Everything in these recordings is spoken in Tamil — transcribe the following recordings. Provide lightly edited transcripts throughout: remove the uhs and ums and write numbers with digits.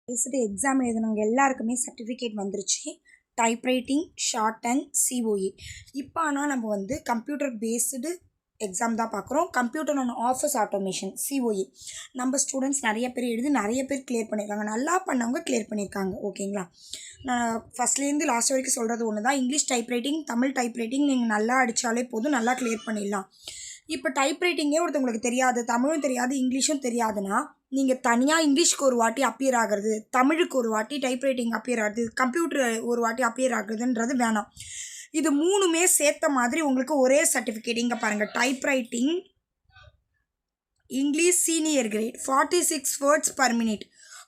பேசிட்டு எக்ஸாம் எழுதினவங்க எல்லாருக்குமே சர்டிஃபிகேட் வந்துருச்சு. Typewriting, short and COA. இப்போ ஆனால் நம்ம வந்து கம்ப்யூட்டர் பேஸ்டு எக்ஸாம் தான் பார்க்குறோம். Computer and office automation COA. நம்ம ஸ்டூடெண்ட்ஸ் நிறைய பேர் எழுதி நிறைய பேர் கிளியர் பண்ணியிருக்காங்க. நல்லா பண்ணவங்க கிளியர் பண்ணியிருக்காங்க. ஓகேங்களா? நான் ஃபஸ்ட்லேருந்து லாஸ்ட் வரைக்கும் சொல்கிறது ஒன்று தான். இங்கிலீஷ் டைப்ரைட்டிங், தமிழ் டைப்ரைட்டிங் நீங்கள் நல்லா அடித்தாலே போதும், நல்லா கிளியர் பண்ணிடலாம். இப்போ டைப்ரைட்டிங்கே ஒருத்தவங்களுக்கு தெரியாது, தமிழும் தெரியாது, இங்கிலீஷும் தெரியாதுன்னா நீங்கள் தனியாக இங்கிலீஷ்க்கு ஒரு வாட்டி அப்பியர் ஆகிறது, தமிழுக்கு ஒரு வாட்டி டைப்ரைட்டிங் அப்பியர் ஆகுது, கம்ப்யூட்டர் ஒரு வாட்டி அப்பியர் ஆகுதுன்றது வேணாம். இது மூணுமே சேர்த்த மாதிரி உங்களுக்கு ஒரே சர்டிஃபிகேட். இங்கே பாருங்கள், typewriting English senior great 46 words per minute,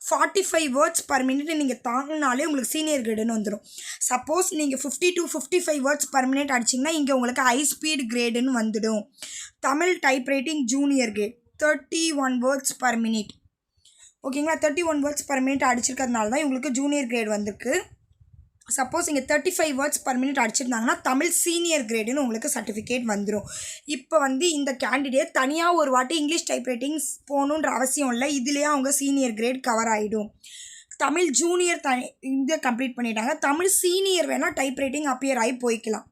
45 words per minute நீங்கள் தாங்கினாலே உங்களுக்கு சீனியர் கிரேடுன்னு வந்துடும். சப்போஸ் நீங்கள் 50 to 55 வேர்ட்ஸ் பர் மினிட் அடிச்சிங்கன்னா இங்கே உங்களுக்கு ஹை ஸ்பீட் கிரேடுன்னு வந்துடும். Tamil typewriting junior great 31 words per minute. ஓகேங்களா? 31 வேர்ட்ஸ் பர் மினிட் அடிச்சிருக்கிறதுனால தான் உங்களுக்கு ஜூனியர் கிரேட் வந்திருக்கு. சப்போஸ் இங்கே 35 வேர்ட்ஸ் பர் மினிட் அடிச்சிருந்தாங்கன்னா தமிழ் சீனியர் கிரேடுன்னு உங்களுக்கு சர்டிஃபிகேட் வந்துடும். இப்போ வந்து இந்த கேண்டிடேட் தனியாக ஒரு வாட்டி இங்கிலீஷ் டைப்ரைட்டிங்ஸ் போகணுன்ற அவசியம் இல்லை. இதுலேயே அவங்க சீனியர் கிரேட் கவர் ஆகிடும். தமிழ் ஜூனியர் இதை கம்ப்ளீட் பண்ணிட்டாங்க. தமிழ் சீனியர் வேணால் டைப்ரைட்டிங் அப்பியர் ஆகி போய்க்கலாம்.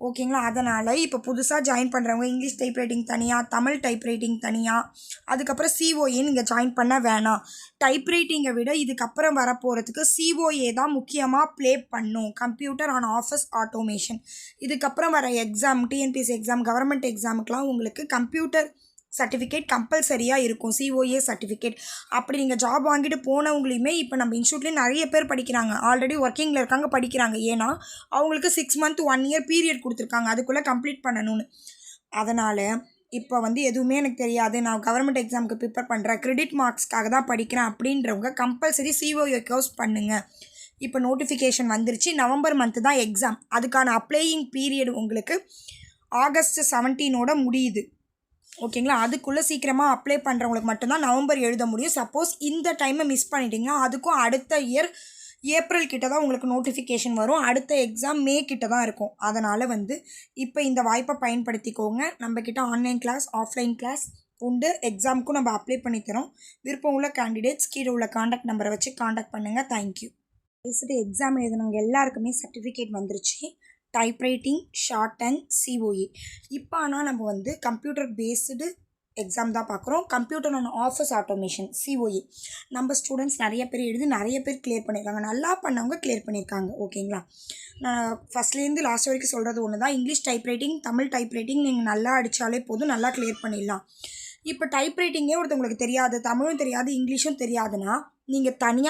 ஓகேங்களா? அதனால் இப்போ புதுசாக ஜாயின் பண்ணுறவங்க இங்கிலீஷ் டைப்ரைட்டிங் தனியாக, தமிழ் டைப்ரைட்டிங் தனியாக, அதுக்கப்புறம் சிஓஏ நீங்கள் ஜாயின் பண்ண வேணாம். டைப்ரைட்டிங்கை விட இதுக்கப்புறம் வரப்போகிறதுக்கு சிஓஏ தான் முக்கியமாக ப்ளே பண்ணும். Computer and office automation. இதுக்கப்புறம் வர எக்ஸாம், டிஎன்பிஎஸ்சி எக்ஸாம், கவர்மெண்ட் எக்ஸாமுக்கெலாம் உங்களுக்கு கம்ப்யூட்டர் சர்டிஃபிகேட் கம்பல்சரியாக இருக்கும், சிஓஏ சர்டிஃபிகேட். அப்படி நீங்கள் ஜாப் வாங்கிட்டு போனவங்களையுமே இப்போ நம்ம இன்ஸ்டியூட்லேயும் நிறைய பேர் படிக்கிறாங்க, ஆல்ரெடி ஒர்க்கிங்கில் இருக்காங்க, படிக்கிறாங்க. ஏன்னா அவங்களுக்கு 6 month 1 year பீரியட் கொடுத்துருக்காங்க அதுக்குள்ளே கம்ப்ளீட் பண்ணணும்னு. அதனால் இப்போ வந்து எதுவுமே எனக்கு தெரியாது, நான் கவர்மெண்ட் எக்ஸாமுக்கு ப்ரிப்பேர் பண்ணுறேன், கிரெடிட் மார்க்ஸ்க்காக தான் படிக்கிறேன் அப்படின்றவங்க கம்பல்சரி சிஓஏ கோர்ஸ் பண்ணுங்கள். இப்போ நோட்டிஃபிகேஷன் வந்துருச்சு. நவம்பர் மந்த்து தான் எக்ஸாம். அதுக்கான அப்ளையிங் பீரியட் உங்களுக்கு ஆகஸ்ட் 17 முடியுது. ஓகேங்களா? அதுக்குள்ளே சீக்கிரமாக அப்ளை பண்ணுறவங்களுக்கு மட்டும்தான் நவம்பர் எழுத முடியும். சப்போஸ் இந்த டைமை மிஸ் பண்ணிட்டீங்கன்னா அதுக்கும் அடுத்த இயர் ஏப்ரல் கிட்ட தான் உங்களுக்கு நோட்டிஃபிகேஷன் வரும். அடுத்த எக்ஸாம் மே கிட்ட தான் இருக்கும். அதனால் வந்து இப்போ இந்த வாய்ப்பை பயன்படுத்திக்கோங்க. நம்மக்கிட்ட ஆன்லைன் கிளாஸ், ஆஃப்லைன் கிளாஸ் உண்டு. எக்ஸாமுக்கும் நம்ம அப்ளை பண்ணி தரோம். விருப்பம் உள்ள கேண்டிடேட்ஸ் கீழே உள்ள காண்டாக்ட் நம்பரை வச்சு காண்டாக்ட் பண்ணுங்கள். தேங்க்யூ. பேசிட்டு எக்ஸாம் எழுதினவங்க எல்லாருக்குமே சர்டிஃபிகேட் வந்துருச்சு. Typewriting, short and COA. இப்போ ஆனால் நம்ம வந்து கம்ப்யூட்டர் பேஸ்டு எக்ஸாம் தான் பார்க்குறோம். Computer and office automation COA. நம்ம ஸ்டூடெண்ட்ஸ் நிறைய பேர் எழுதி நிறைய பேர் கிளியர் பண்ணியிருக்காங்க. நல்லா பண்ணவங்க கிளியர் பண்ணியிருக்காங்க. ஓகேங்களா? நான் ஃபஸ்ட்லேருந்து லாஸ்ட் வரைக்கும் சொல்கிறது ஒன்று தான். இங்கிலீஷ் டைப்ரைட்டிங், தமிழ் டைப்ரைட்டிங் நீங்கள் நல்லா அடித்தாலே போதும், நல்லா கிளியர் பண்ணிடலாம். இப்போ டைப்ரைட்டிங்கே ஒருத்தவங்களுக்கு தெரியாது, தமிழும் தெரியாது, இங்கிலீஷும் தெரியாதுன்னா நீங்கள் தனியாக